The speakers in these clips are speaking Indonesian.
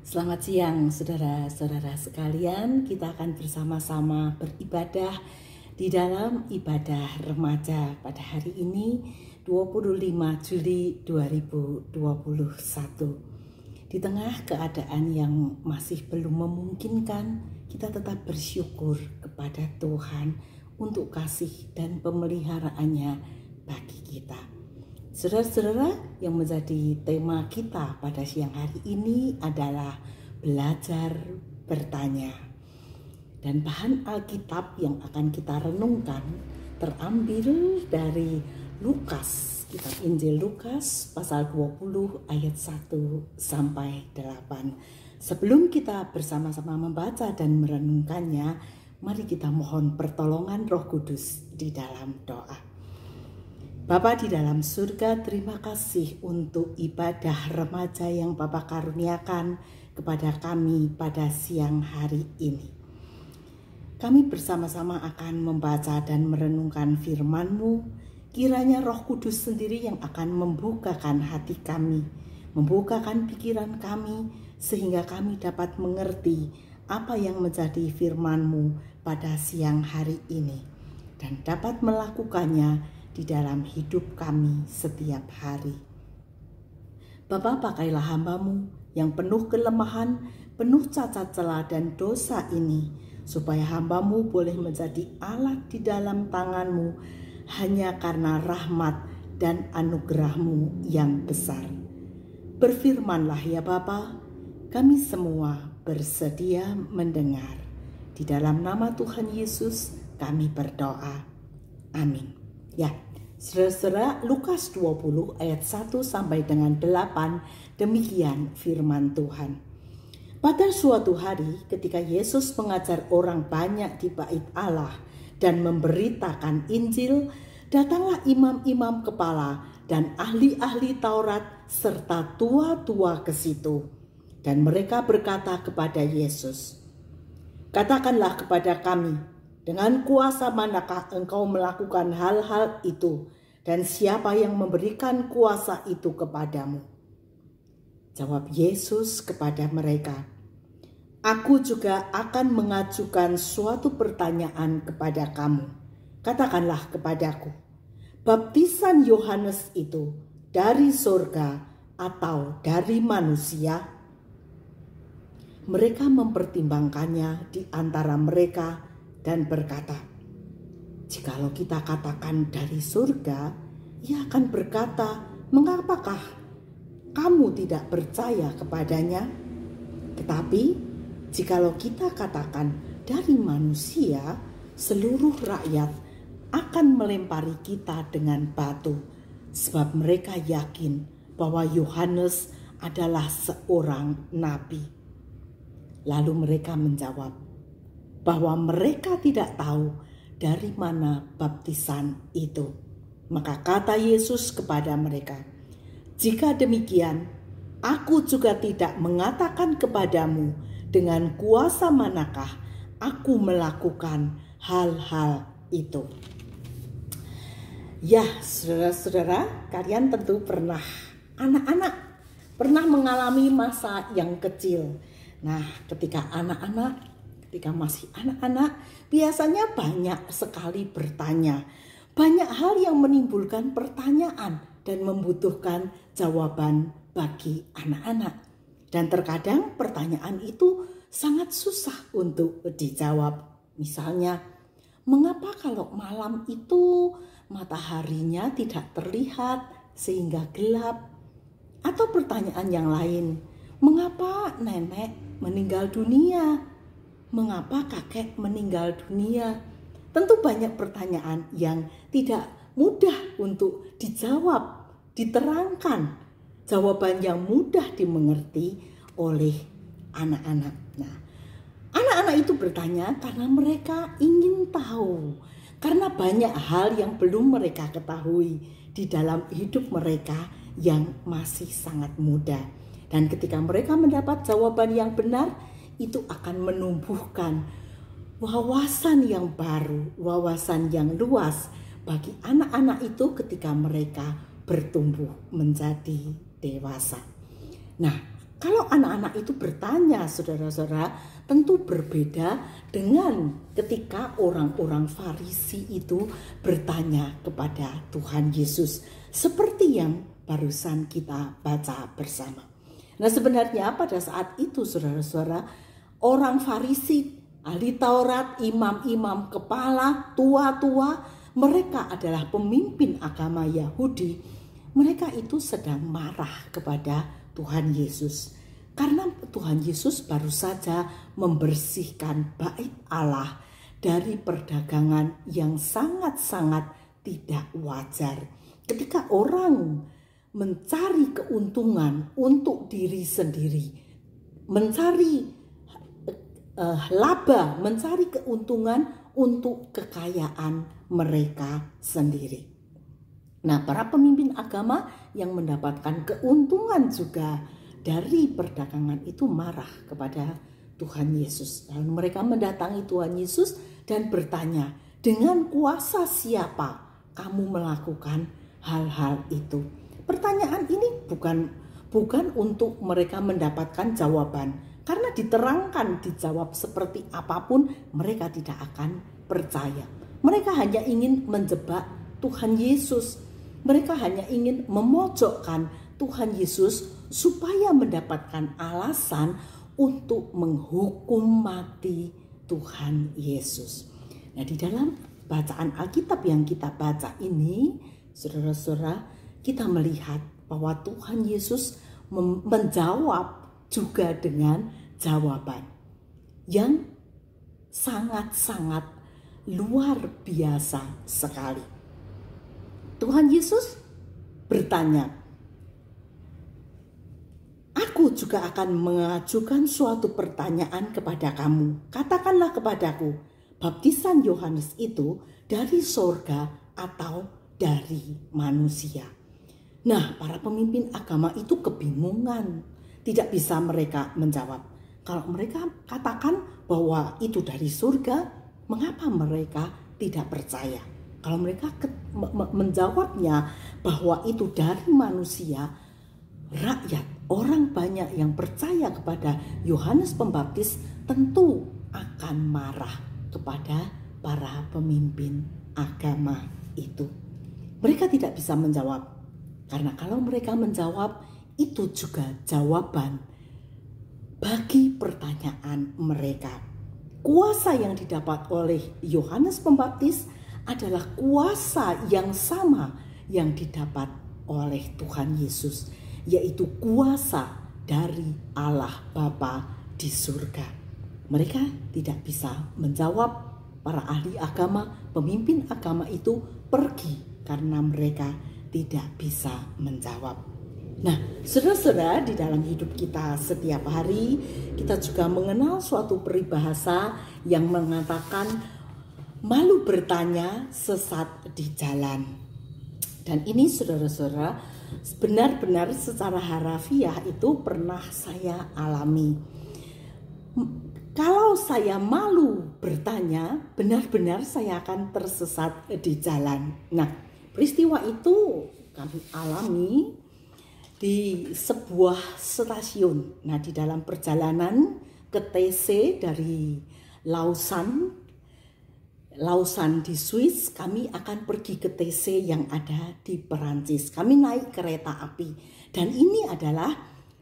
Selamat siang saudara-saudara sekalian. Kita akan bersama-sama beribadah di dalam ibadah remaja pada hari ini 25 Juli 2021. Di tengah keadaan yang masih belum memungkinkan, kita tetap bersyukur kepada Tuhan untuk kasih dan pemeliharaannya bagi kita. Saudara-saudara, yang menjadi tema kita pada siang hari ini adalah belajar bertanya. Dan bahan Alkitab yang akan kita renungkan terambil dari Lukas, kitab Injil Lukas pasal 20 ayat 1 sampai 8. Sebelum kita bersama-sama membaca dan merenungkannya, mari kita mohon pertolongan Roh Kudus di dalam doa. Bapa di dalam surga, terima kasih untuk ibadah remaja yang Bapa karuniakan kepada kami pada siang hari ini. Kami bersama-sama akan membaca dan merenungkan firman-Mu. Kiranya Roh Kudus sendiri yang akan membukakan hati kami, membukakan pikiran kami, sehingga kami dapat mengerti apa yang menjadi firman-Mu pada siang hari ini, dan dapat melakukannya di dalam hidup kami setiap hari. Bapa, pakailah hamba-Mu yang penuh kelemahan, penuh cacat celah dan dosa ini, supaya hamba-Mu boleh menjadi alat di dalam tangan-Mu hanya karena rahmat dan anugerah-Mu yang besar. Berfirmanlah ya Bapa, kami semua bersedia mendengar. Di dalam nama Tuhan Yesus kami berdoa. Amin. Ya, saudara-saudara, Lukas 20 ayat 1 sampai dengan 8, demikian firman Tuhan. Pada suatu hari ketika Yesus mengajar orang banyak di bait Allah dan memberitakan Injil, datanglah imam-imam kepala dan ahli-ahli Taurat serta tua-tua ke situ. Dan mereka berkata kepada Yesus, "Katakanlah kepada kami, dengan kuasa manakah engkau melakukan hal-hal itu, dan siapa yang memberikan kuasa itu kepadamu?" Jawab Yesus kepada mereka, "Aku juga akan mengajukan suatu pertanyaan kepada kamu. Katakanlah kepadaku, baptisan Yohanes itu dari surga atau dari manusia?" Mereka mempertimbangkannya di antara mereka dan berkata, "Jikalau kita katakan dari surga, ia akan berkata, mengapakah kamu tidak percaya kepadanya? Tetapi jikalau kita katakan dari manusia, seluruh rakyat akan melempari kita dengan batu, sebab mereka yakin bahwa Yohanes adalah seorang nabi." Lalu mereka menjawab bahwa mereka tidak tahu dari mana baptisan itu. Maka kata Yesus kepada mereka, "Jika demikian, aku juga tidak mengatakan kepadamu dengan kuasa manakah aku melakukan hal-hal itu." Ya, saudara-saudara, kalian tentu pernah mengalami masa yang kecil. Nah, ketika masih anak-anak, biasanya banyak sekali bertanya. Banyak hal yang menimbulkan pertanyaan dan membutuhkan jawaban bagi anak-anak. Dan terkadang pertanyaan itu sangat susah untuk dijawab. Misalnya, mengapa kalau malam itu mataharinya tidak terlihat sehingga gelap? Atau pertanyaan yang lain, mengapa nenek meninggal dunia? Mengapa kakek meninggal dunia? Tentu banyak pertanyaan yang tidak mudah untuk dijawab, diterangkan. Jawaban yang mudah dimengerti oleh anak-anak. Nah, anak-anak itu bertanya karena mereka ingin tahu. Karena banyak hal yang belum mereka ketahui di dalam hidup mereka yang masih sangat muda. Dan ketika mereka mendapat jawaban yang benar, itu akan menumbuhkan wawasan yang baru, wawasan yang luas bagi anak-anak itu ketika mereka bertumbuh menjadi dewasa. Nah, Kalau anak-anak itu bertanya, saudara-saudara, tentu berbeda dengan ketika orang-orang Farisi itu bertanya kepada Tuhan Yesus. Seperti yang barusan kita baca bersama. Nah, sebenarnya pada saat itu, saudara-saudara, orang Farisi, ahli Taurat, imam-imam kepala, tua-tua, mereka adalah pemimpin agama Yahudi. Mereka itu sedang marah kepada Tuhan Yesus. Karena Tuhan Yesus baru saja membersihkan bait Allah dari perdagangan yang sangat-sangat tidak wajar. Ketika orang mencari keuntungan untuk diri sendiri, mencari laba, mencari keuntungan untuk kekayaan mereka sendiri. Nah, para pemimpin agama yang mendapatkan keuntungan juga dari perdagangan itu marah kepada Tuhan Yesus. Lalu mereka mendatangi Tuhan Yesus dan bertanya, dengan kuasa siapa kamu melakukan hal-hal itu? Pertanyaan ini bukan untuk mereka mendapatkan jawaban. Karena diterangkan, dijawab seperti apapun, mereka tidak akan percaya. Mereka hanya ingin menjebak Tuhan Yesus. Mereka hanya ingin memojokkan Tuhan Yesus supaya mendapatkan alasan untuk menghukum mati Tuhan Yesus. Nah, di dalam bacaan Alkitab yang kita baca ini, saudara-saudara, kita melihat bahwa Tuhan Yesus menjawab juga dengan jawaban yang sangat-sangat luar biasa sekali. Tuhan Yesus bertanya, "Aku juga akan mengajukan suatu pertanyaan kepada kamu. Katakanlah kepadaku, baptisan Yohanes itu dari sorga atau dari manusia?" Nah, para pemimpin agama itu kebingungan. Tidak bisa mereka menjawab. Kalau mereka katakan bahwa itu dari surga, mengapa mereka tidak percaya? Kalau mereka menjawabnya bahwa itu dari manusia, rakyat, orang banyak yang percaya kepada Yohanes Pembaptis tentu akan marah kepada para pemimpin agama itu. Mereka tidak bisa menjawab, karena kalau mereka menjawab, itu juga jawaban bagi pertanyaan mereka. Kuasa yang didapat oleh Yohanes Pembaptis adalah kuasa yang sama yang didapat oleh Tuhan Yesus, yaitu kuasa dari Allah Bapa di surga. Mereka tidak bisa menjawab. Para ahli agama, pemimpin agama itu pergi karena mereka tidak bisa menjawab. Nah, saudara-saudara, di dalam hidup kita setiap hari, kita juga mengenal suatu peribahasa yang mengatakan malu bertanya, sesat di jalan. Dan ini, saudara-saudara, benar-benar secara harafiah itu pernah saya alami. Kalau saya malu bertanya, benar-benar saya akan tersesat di jalan. Nah, peristiwa itu kami alami di sebuah stasiun. Nah, di dalam perjalanan ke TC dari Lausanne di Swiss, kami akan pergi ke TC yang ada di Perancis. Kami naik kereta api dan ini adalah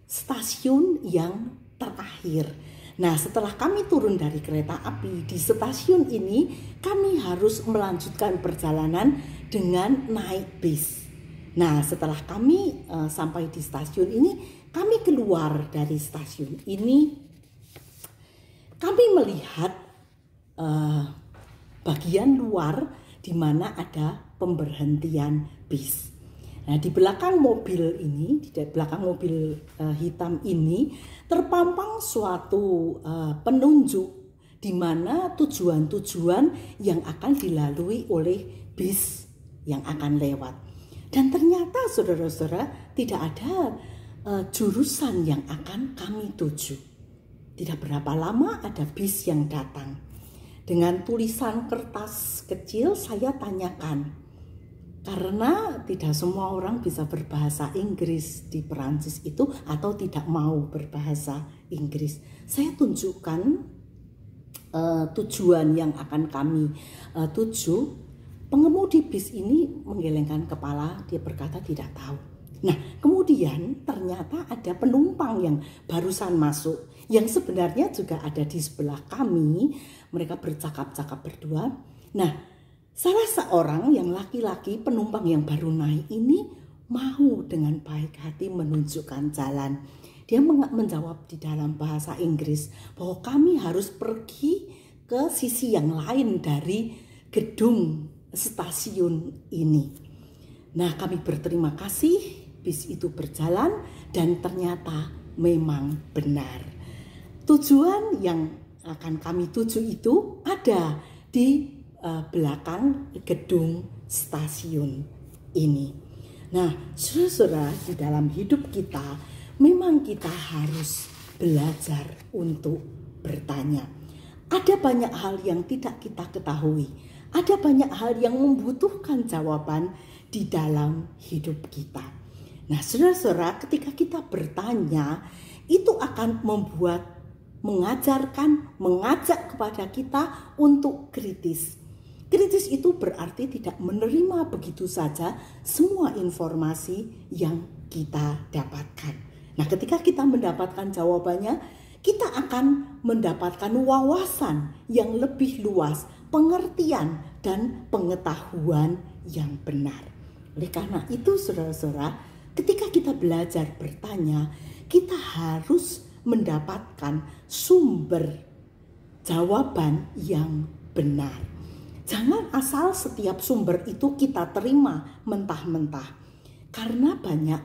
stasiun yang terakhir. Nah, setelah kami turun dari kereta api di stasiun ini, kami harus melanjutkan perjalanan dengan naik bis. Nah, setelah kami sampai di stasiun ini, kami keluar dari stasiun ini, kami melihat bagian luar di mana ada pemberhentian bis. Nah, di belakang mobil ini, di belakang mobil hitam ini terpampang suatu penunjuk di mana tujuan-tujuan yang akan dilalui oleh bis yang akan lewat. Dan ternyata, saudara-saudara, tidak ada jurusan yang akan kami tuju. Tidak berapa lama ada bis yang datang. Dengan tulisan kertas kecil saya tanyakan, Karena tidak semua orang bisa berbahasa Inggris di Perancis itu atau tidak mau berbahasa Inggris. Saya tunjukkan tujuan yang akan kami tuju. Pengemudi bis ini menggelengkan kepala, dia berkata tidak tahu. Nah, kemudian ternyata ada penumpang yang barusan masuk, yang sebenarnya juga ada di sebelah kami. Mereka bercakap-cakap berdua. Nah, salah seorang yang laki-laki penumpang yang baru naik ini mau dengan baik hati menunjukkan jalan. Dia menjawab di dalam bahasa Inggris bahwa kami harus pergi ke sisi yang lain dari gedung stasiun ini. Nah, kami berterima kasih, bis itu berjalan dan ternyata memang benar. Tujuan yang akan kami tuju itu ada di belakang gedung stasiun ini. Nah, saudara-saudara, di dalam hidup kita memang kita harus belajar untuk bertanya. Ada banyak hal yang tidak kita ketahui. Ada banyak hal yang membutuhkan jawaban di dalam hidup kita. Nah, saudara-saudara, ketika kita bertanya, itu akan mengajak kepada kita untuk kritis. Kritis itu berarti tidak menerima begitu saja semua informasi yang kita dapatkan. Nah, ketika kita mendapatkan jawabannya, kita akan mendapatkan wawasan yang lebih luas, pengertian dan pengetahuan yang benar. Oleh karena itu, saudara-saudara, ketika kita belajar bertanya, kita harus mendapatkan sumber jawaban yang benar. Jangan asal setiap sumber itu kita terima mentah-mentah. Karena banyak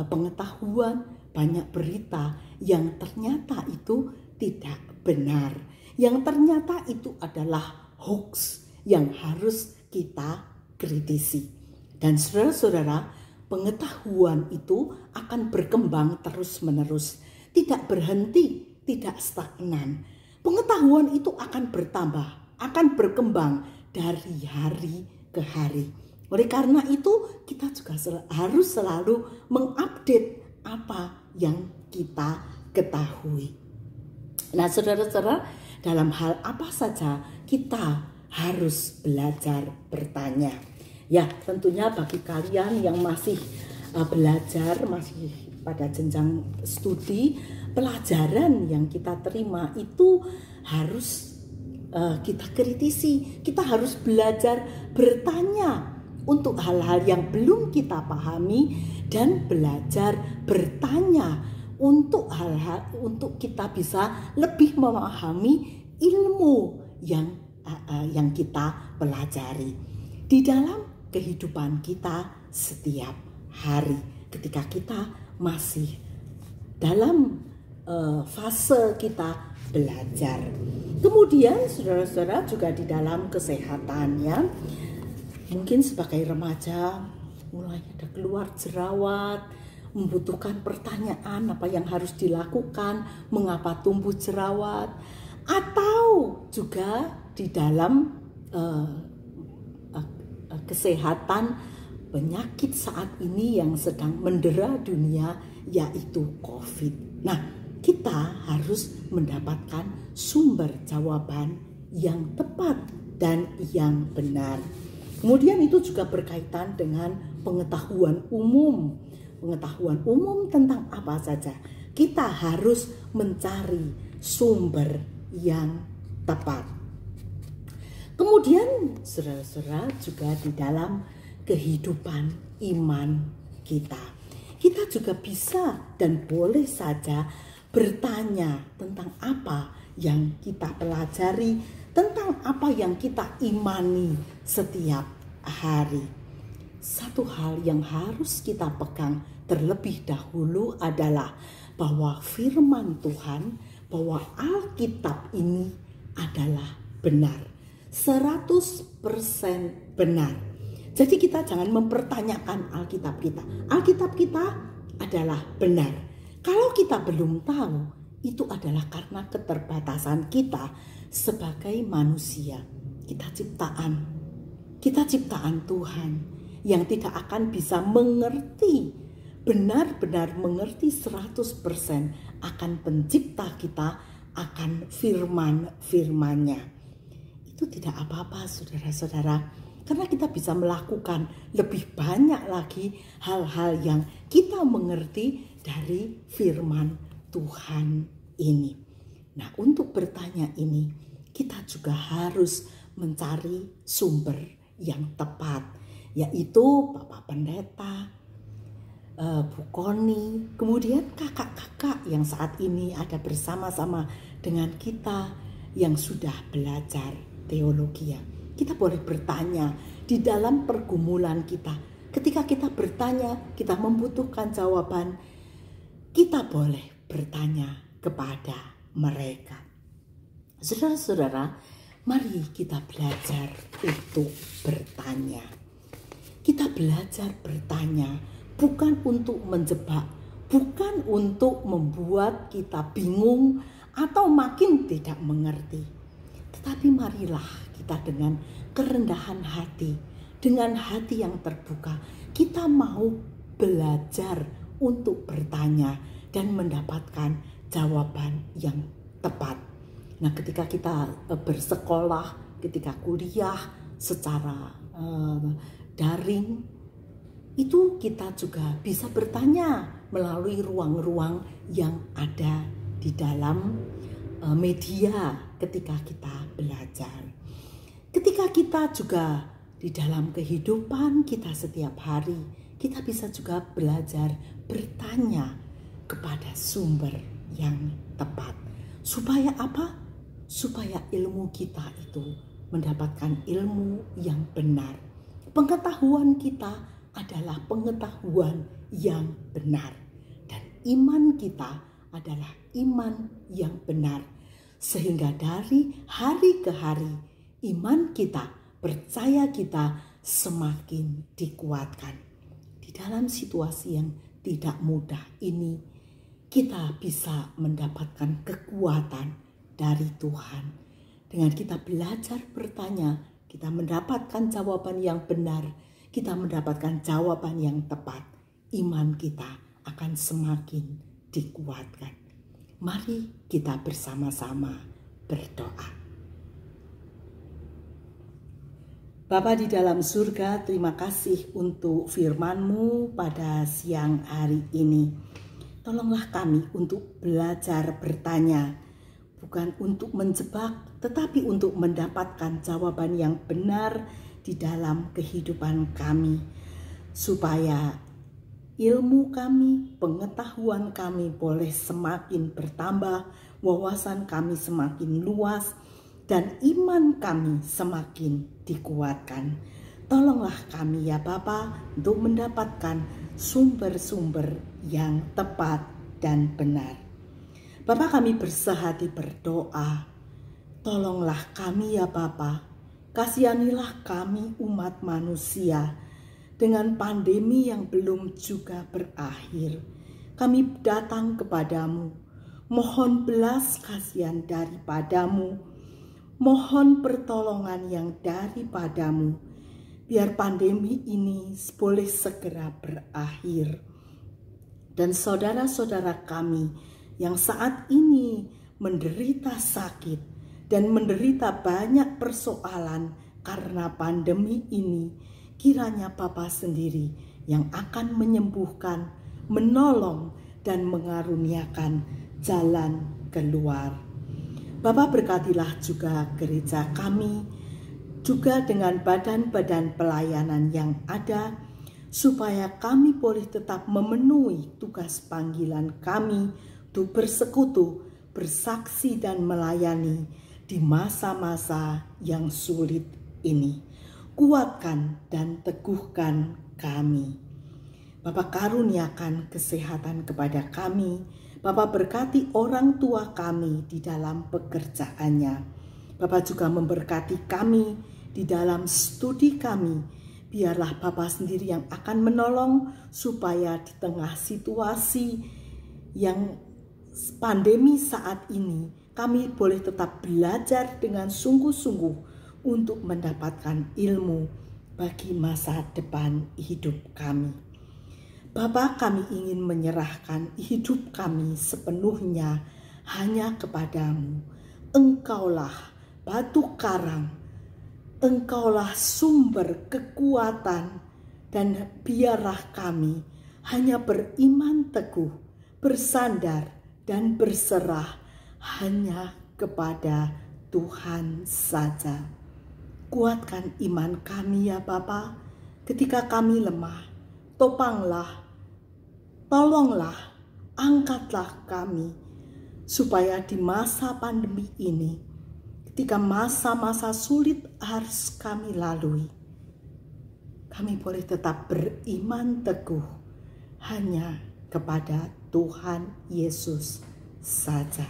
pengetahuan, banyak berita yang ternyata itu tidak benar. Yang ternyata itu adalah hoax yang harus kita kritisi. Dan saudara-saudara, pengetahuan itu akan berkembang terus-menerus. Tidak berhenti, tidak stagnan. Pengetahuan itu akan bertambah, akan berkembang dari hari ke hari. Oleh karena itu kita juga harus selalu mengupdate apa yang kita ketahui. Nah, saudara-saudara, dalam hal apa saja kita harus belajar bertanya. Ya, tentunya bagi kalian yang masih belajar, masih pada jenjang studi, pelajaran yang kita terima itu harus kita kritisi. Kita harus belajar bertanya untuk hal-hal yang belum kita pahami dan belajar bertanya untuk hal-hal untuk kita bisa lebih memahami ilmu yang kita pelajari di dalam kehidupan kita setiap hari ketika kita masih dalam fase kita belajar. Kemudian saudara-saudara juga di dalam kesehatannya, mungkin sebagai remaja mulai ada keluar jerawat, membutuhkan pertanyaan apa yang harus dilakukan, mengapa tumbuh jerawat, atau juga di dalam kesehatan penyakit saat ini yang sedang mendera dunia, yaitu COVID. Nah, kita harus mendapatkan sumber jawaban yang tepat dan yang benar. Kemudian itu juga berkaitan dengan pengetahuan umum. Pengetahuan umum tentang apa saja. Kita harus mencari sumber yang tepat. Kemudian saudara-saudara juga di dalam kehidupan iman kita. Kita juga bisa dan boleh saja bertanya tentang apa yang kita pelajari, tentang apa yang kita imani setiap hari. Satu hal yang harus kita pegang terlebih dahulu adalah bahwa firman Tuhan, bahwa Alkitab ini adalah benar, 100% benar. Jadi kita jangan mempertanyakan Alkitab kita. Alkitab kita adalah benar. Kalau kita belum tahu, itu adalah karena keterbatasan kita sebagai manusia. Kita ciptaan Tuhan yang tidak akan bisa mengerti, benar-benar mengerti 100% akan pencipta kita, akan firman-firmannya. Itu tidak apa-apa saudara-saudara, karena kita bisa melakukan lebih banyak lagi hal-hal yang kita mengerti dari firman Tuhan ini. Nah, untuk bertanya ini kita juga harus mencari sumber yang tepat, yaitu Bapak Pendeta, Bu Koni, kemudian kakak-kakak yang saat ini ada bersama-sama dengan kita yang sudah belajar teologi. Kita boleh bertanya di dalam pergumulan kita. Ketika kita bertanya, kita membutuhkan jawaban, kita boleh bertanya kepada mereka. Saudara-saudara, mari kita belajar untuk bertanya. Kita belajar bertanya bukan untuk menjebak, bukan untuk membuat kita bingung atau makin tidak mengerti. Tetapi marilah kita dengan kerendahan hati, dengan hati yang terbuka, kita mau belajar untuk bertanya dan mendapatkan jawaban yang tepat. Nah, ketika kita bersekolah, ketika kuliah secara daring, itu kita juga bisa bertanya melalui ruang-ruang yang ada di dalam media ketika kita belajar. Ketika kita juga di dalam kehidupan kita setiap hari, kita bisa juga belajar bertanya kepada sumber yang tepat. Supaya apa? Supaya ilmu kita itu mendapatkan ilmu yang benar. Pengetahuan kita adalah pengetahuan yang benar. Dan iman kita adalah iman yang benar. Sehingga dari hari ke hari, iman kita, percaya kita semakin dikuatkan. Di dalam situasi yang tidak mudah ini, kita bisa mendapatkan kekuatan dari Tuhan. Dengan kita belajar bertanya, kita mendapatkan jawaban yang benar, kita mendapatkan jawaban yang tepat. Iman kita akan semakin dikuatkan. Mari kita bersama-sama berdoa. Bapa di dalam surga, terima kasih untuk firman-Mu pada siang hari ini. Tolonglah kami untuk belajar bertanya, bukan untuk menjebak, tetapi untuk mendapatkan jawaban yang benar di dalam kehidupan kami. Supaya ilmu kami, pengetahuan kami boleh semakin bertambah, wawasan kami semakin luas, dan iman kami semakin dikuatkan. Tolonglah kami ya Bapa untuk mendapatkan sumber-sumber yang tepat dan benar. Bapa, kami bersehati berdoa, tolonglah kami ya Bapa, kasihanilah kami umat manusia dengan pandemi yang belum juga berakhir. Kami datang kepadamu, mohon belas kasihan daripadamu, mohon pertolongan yang daripadamu, biar pandemi ini boleh segera berakhir. Dan saudara-saudara kami yang saat ini menderita sakit dan menderita banyak persoalan karena pandemi ini, kiranya Bapa sendiri yang akan menyembuhkan, menolong, dan mengaruniakan jalan keluar. Bapa, berkatilah juga gereja kami, juga dengan badan-badan pelayanan yang ada, supaya kami boleh tetap memenuhi tugas panggilan kami untuk bersekutu, bersaksi, dan melayani di masa-masa yang sulit ini. Kuatkan dan teguhkan kami. Bapa, karuniakan kesehatan kepada kami. Bapa, berkati orang tua kami di dalam pekerjaannya. Bapa juga memberkati kami di dalam studi kami. Biarlah Bapa sendiri yang akan menolong supaya di tengah situasi yang pandemi saat ini, kami boleh tetap belajar dengan sungguh-sungguh untuk mendapatkan ilmu bagi masa depan hidup kami. Bapa, kami ingin menyerahkan hidup kami sepenuhnya hanya kepadamu. Engkaulah batu karang, Engkaulah sumber kekuatan, dan biarlah kami hanya beriman teguh, bersandar dan berserah hanya kepada Tuhan saja. Kuatkan iman kami ya Bapa, ketika kami lemah. Topanglah, tolonglah, angkatlah kami, supaya di masa pandemi ini, ketika masa-masa sulit harus kami lalui, kami boleh tetap beriman teguh hanya kepada Tuhan Yesus saja.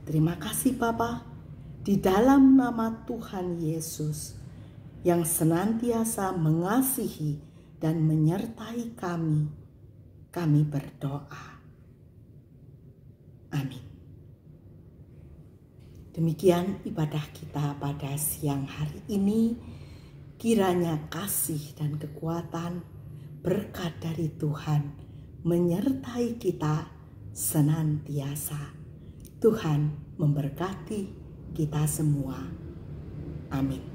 Terima kasih Bapa, di dalam nama Tuhan Yesus yang senantiasa mengasihi dan menyertai kami, kami berdoa. Amin. Demikian ibadah kita pada siang hari ini. Kiranya kasih dan kekuatan, berkat dari Tuhan menyertai kita senantiasa. Tuhan memberkati kita semua. Amin.